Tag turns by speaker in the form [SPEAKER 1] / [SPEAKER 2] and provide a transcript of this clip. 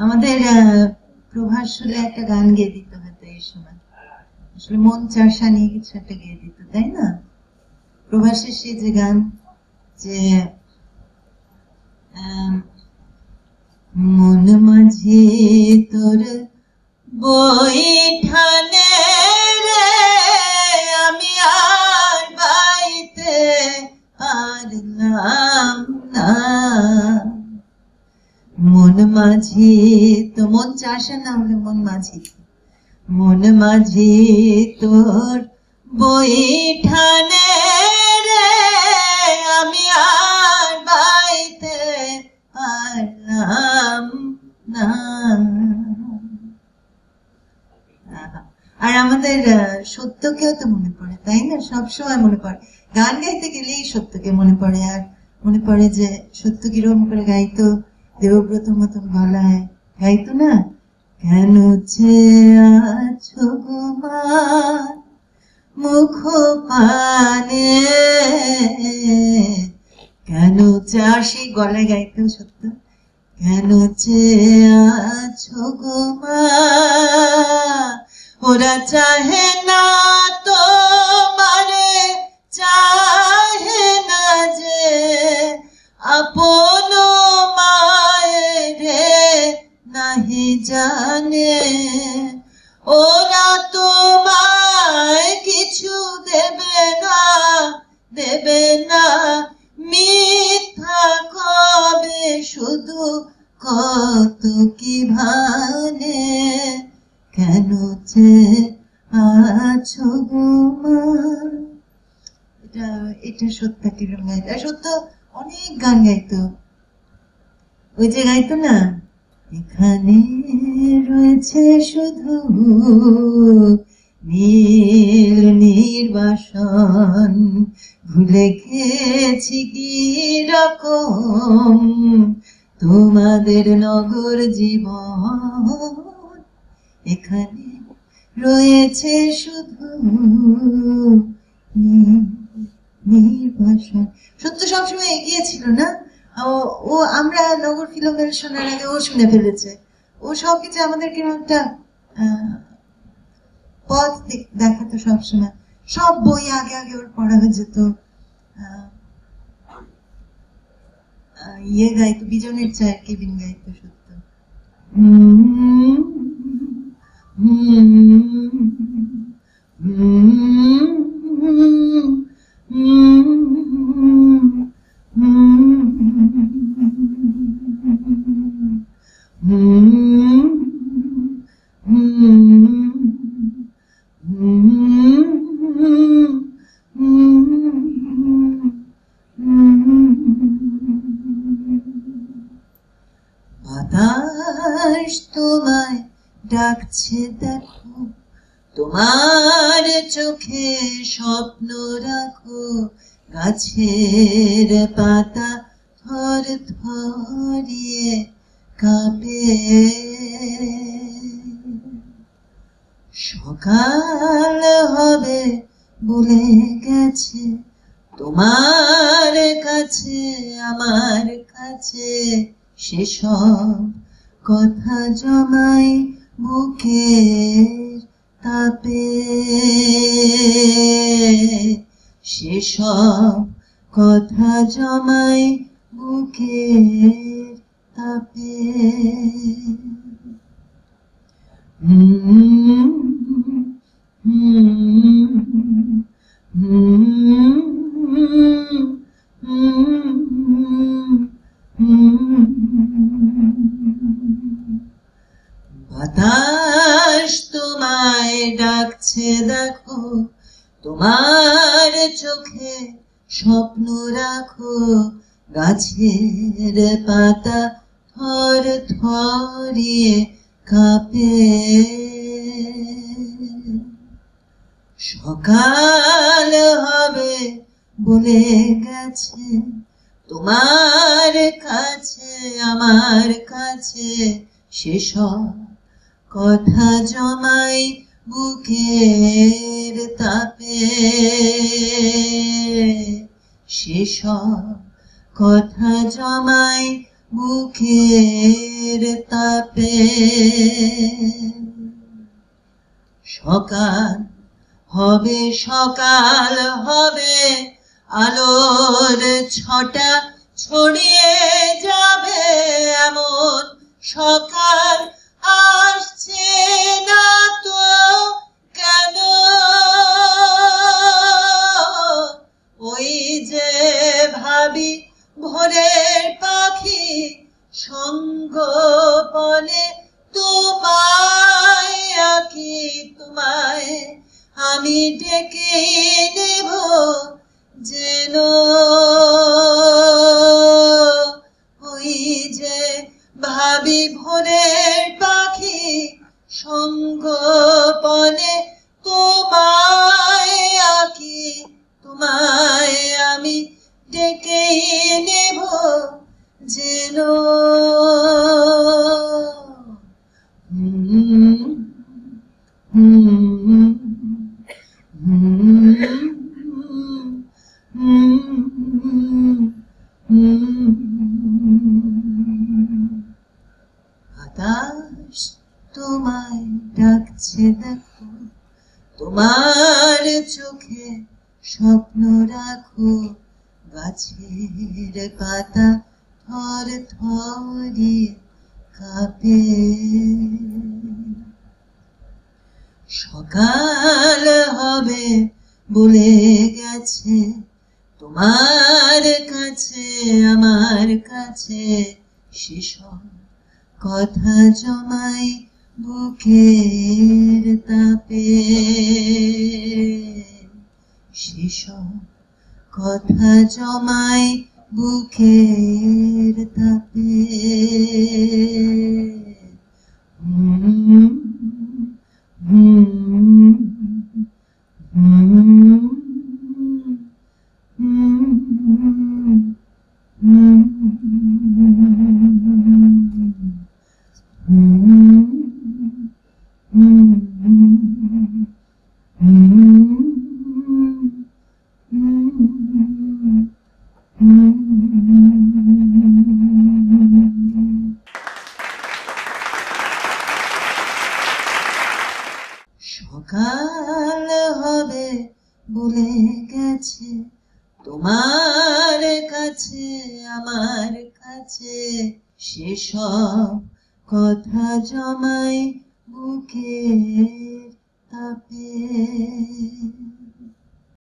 [SPEAKER 1] আমাদের প্রভাস হলে একটা গান গেয়ে দিতে হতো এই সময়, আসলে মন চাষা নিয়ে কিছু একটা গেয়ে দিত, তাই না? প্রভাসের সেই যে গান, যে মন মাঝে তোর বৈঠানে রে আমি আর বাইতে পারলাম না। মন মাঝি তো মন চাষা না হলে মন মাঝি, মন মাঝি তোর বৈঠানে রে আমি আর বাইতে পারলাম না। আর আমাদের সত্যকেও তো মনে পড়ে, তাই না? সবসময় মনে পড়ে, গান গাইতে গেলেই সত্যকে মনে পড়ে। আর মনে পড়ে যে সত্য কিরকম করে গাইতো, দেবব্রত মতন গলায় গাইতো না, কেন চেয়ে আছো গো মা মুখ পানে, কেন চাষি গলায় গাইতো সত্য, কেন চেয়ে আছো গো মা ওরা চাহে না তোমারে, চাহে না যে আপন মায়েরে নাহি জানে, ওরা তোমায় কিছু দেবে না, দেবে না, মিথ্যা কবে শুধু কত কি ভানে, কেন চেয়ে আছো গো মা। এটা সত্য কিরম গাইতো, সত্য অনেক গান গাইতো। ওই যে গাইতো না, এখানে রয়েছে শুধু নীল নির্বাসন, ভুলে গেছি কি রকম তোমাদের নগর জীবন, এখানে রয়েছে শুধু নির্বাসন। সত্য সবসময় এগিয়ে ছিল না, ও আমরা নগর ফিল্মের শোনার আগে ও শুনে ফেলেছে, ও সবকিছু আমাদেরকে একটা পথ দেখাতো সবসময়। সব বই আগে আগে ওর পড়া হয়ে যেত। ইয়ে গাইতো, বিজনের চায়ের কেবিন গাইতো সত্য। বাতাস তোমায় ডাকছে দেখো, তোমার চোখে স্বপ্ন রাখো, গাছের পাতা থর থরিয়ে কাঁপে, সকাল হবে বলে গেছে তোমার কাছে আমার কাছে, সেসব কথা জমাই বুকের তাপে, সেসব কথা জমাই বুকের তাপে। বাতাস তোমায় ডাকছে দেখো, তোমার চোখে স্বপ্ন রাখো, গাছের পাতা থর থরিয়ে কাঁপে, সকাল হবে বলে গেছে তোমার কাছে আমার কাছে, সেসব কথা জমাই বুকের তাপে, সেসব কথা জমাই বুকের বুকের তাপে। সকাল হবে, সকাল হবে, আলোর ছটা ছড়িয়ে যাবে, এমন সকাল আসছে না তো কেন? ওই যে ভাবি ভোরের পাখি, সঙ্গোপনে তোমায় আঁকি, তোমায় আমি ডেকে নেব যেন। ওই যে ভাবি ভোরের পাখি, সঙ্গোপনে তোমায় আঁকি, তোমায় আমি ডেকে নেব যেন। আকাশ তোমায় ডাকছে দেখো, তোমার চোখে স্বপ্ন রাখো, গাছের পাতা থর থরিয়ে কাঁপে। সকাল হবে বলে গেছে তোমার কাছে, আমার কাছে, সেসব কথা জমাই বুকের তাপে। সেসব কথা জমাই বুকের তাপে। সকাল হবে বলে গেছে তোমার কাছে, আমার কাছে, সেসব কথা জমাই বুকের তাপে।